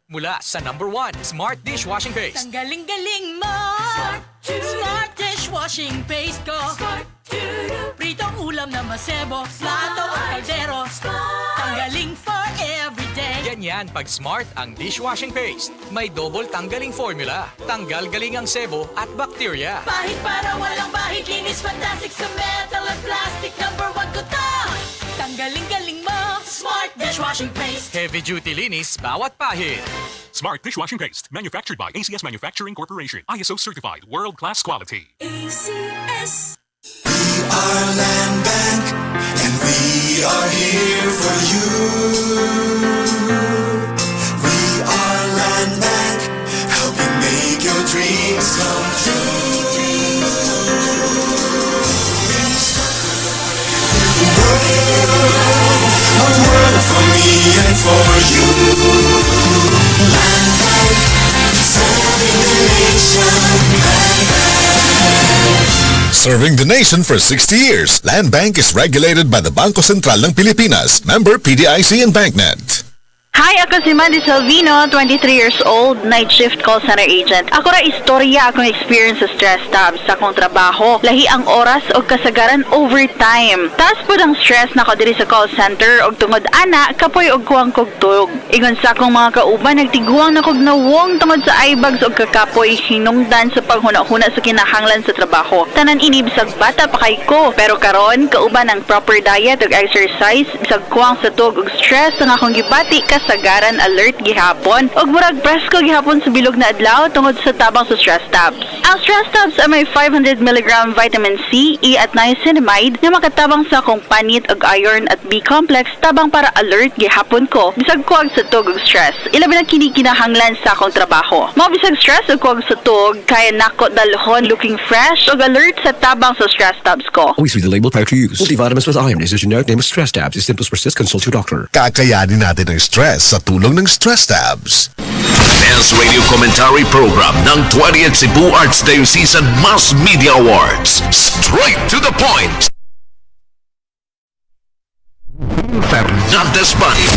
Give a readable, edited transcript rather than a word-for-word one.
Mula sa #1 Smart Dishwashing Paste. Ang galing-galing mo! Smart dishwashing paste ko! Pritong ulam na masebo, plato o kaldero. Tanggaling for everyday. Ganyan pag Smart ang dishwashing paste. May double tanggaling formula. Tanggal galing ang sebo at bakterya. Bahid para walang bahid, linis fantastic sa metal at plastic. #1 ko to! Tanggaling-galing mo! Smart dishwashing paste. Heavy duty linis bawat pahid. Smart dishwashing paste, manufactured by ACS Manufacturing Corporation. ISO certified, world-class quality. ACS. Our land bank, and we are here for you. We are land bank, helping make your dreams come true. A world for me and for you. Land bank, serving the nation. Land bank. Serving the nation for 60 years, Land Bank is regulated by the Bangko Sentral ng Pilipinas, member PDIC and BancNet. Hi, ako si Mandy Salvino, 23 years old, night shift call center agent. Ako ra istorya akong experience sa stress tabs sa akong trabaho. Lahi ang oras o kasagaran overtime. Taas po ang stress na ko diri sa call center og tungod ana, kapoy og kuwang kugtog. Ingon sa akong mga kauban, nagtiguang na kog nawong tungod sa eyebags og kakapoy hinungdan sa paghuna-huna sa kinahanglan sa trabaho. Tanan ini bisag bata pa kay ko. Pero karon, kauban ang proper diet ug exercise, bisag kuwang sa tug ug stress ang akong gibati kasagaran alert gihapon ug murag presko gihapon sa bilog na adlaw tungod sa tabang sa stress tabs. Ang stress tabs ay may 500 mg vitamin C, E at niacinamide na makatabang sa akong panit ug iron at B complex tabang para alert gihapon ko bisag kuwag sa tug ug stress. Ilabi na kini kinahanglan sa akong trabaho. Mao bisag stress ug kuwag sa tug kaya nako dalhon looking fresh ug alert sa tabang sa stress tabs ko. Always read the label prior to use. Multivitamins with iron is a generic name of stress tabs. If symptoms persist, consult your doctor. Kakayanin natin ang stress sa tulong ng Stress Tabs. Dance Radio Commentary Program ng 20th Cebu Arts Diocese and Mass Media Awards. Straight to the point. Fernandez Bunny.